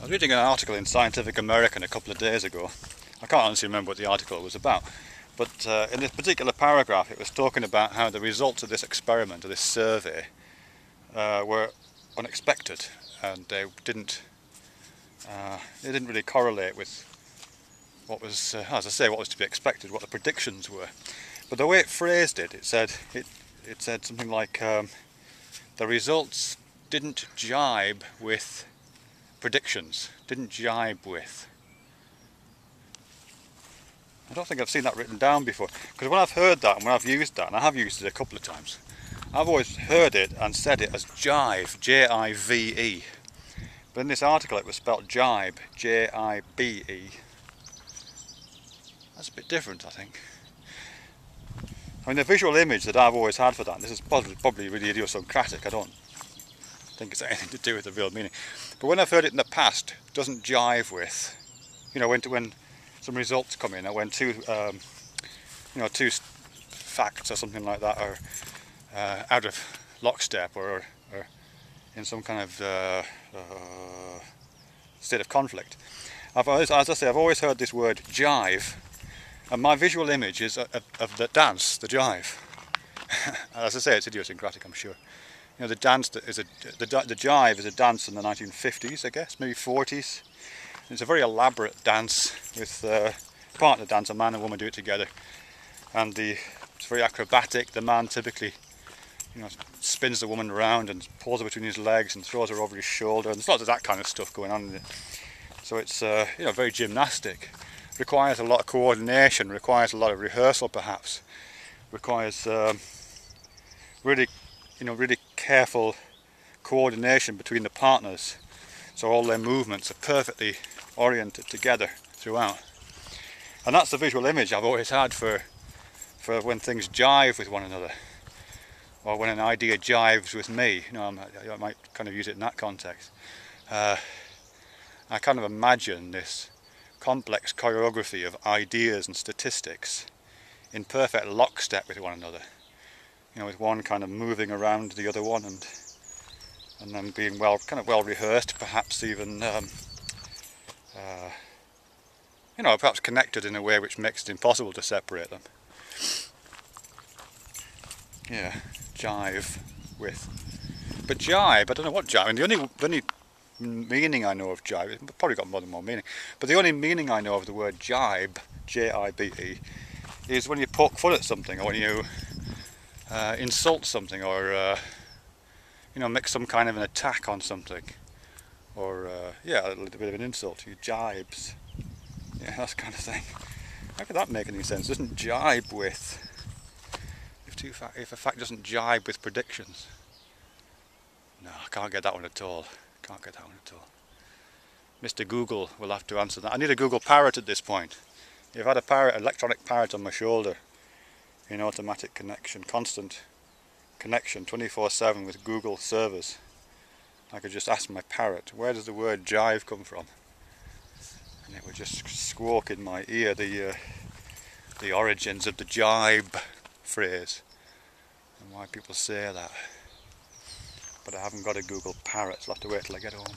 was reading an article in Scientific American a couple of days ago. I can't honestly remember what the article was about, but in this particular paragraph it was talking about how the results of this experiment, of this survey, were unexpected, and they didn't really correlate with what was, as I say, what was to be expected, what the predictions were. But the way it phrased it, it said something like the results didn't jibe with predictions. Didn't jibe with. I don't think I've seen that written down before, because when I've heard that and when I've used that, and I have used it a couple of times, I've always heard it and said it as jive, J-I-V-E. But in this article it was spelled jibe, J-I-B-E. That's a bit different, I think. I mean, the visual image that I've always had for that, and this is probably really idiosyncratic, I don't think it's anything to do with the real meaning, but when I've heard it in the past, it doesn't jive with, you know, when some results come in, or when two facts or something like that are out of lockstep, or in some kind of state of conflict. As I say, I've always heard this word jive, and my visual image is of the dance, the jive. As I say, it's idiosyncratic, I'm sure. You know, the dance that is the jive is a dance in the 1950s, I guess, maybe 40s. It's a very elaborate dance with partner dance, a man and woman do it together, and it's very acrobatic. The man typically, you know, spins the woman around and pulls her between his legs and throws her over his shoulder, and there's lots of that kind of stuff going on in it. So it's you know, very gymnastic. Requires a lot of coordination, requires a lot of rehearsal, perhaps. Requires really careful coordination between the partners, so all their movements are perfectly oriented together throughout. And that's the visual image I've always had for when things jive with one another, or when an idea jives with me. You know, I might kind of use it in that context. I kind of imagine this complex choreography of ideas and statistics in perfect lockstep with one another. You know, with one kind of moving around the other one, and then being well rehearsed, perhaps even you know, perhaps connected in a way which makes it impossible to separate them. Yeah, jive with. But jibe, I don't know what jibe. I mean, the only meaning I know of jibe, it's probably got more than one meaning, but the only meaning I know of the word jibe, J-I-B-E, is when you poke fun at something, or when you insult something, or you know, make some kind of an attack on something, or yeah, a little bit of an insult. You jibes, yeah, that kind of thing. How could that make any sense? It doesn't jibe with. If a fact doesn't jibe with predictions, no, I can't get that one at all. Can't get that one at all. Mr. Google will have to answer that. I need a Google Parrot at this point. If I had a parrot, electronic parrot on my shoulder, in automatic connection, constant connection, 24/7 with Google servers, I could just ask my parrot, where does the word jive come from? And it would just squawk in my ear the origins of the jibe phrase and why people say that. But I haven't got a Google Parrot, so I'll have to wait till I get home.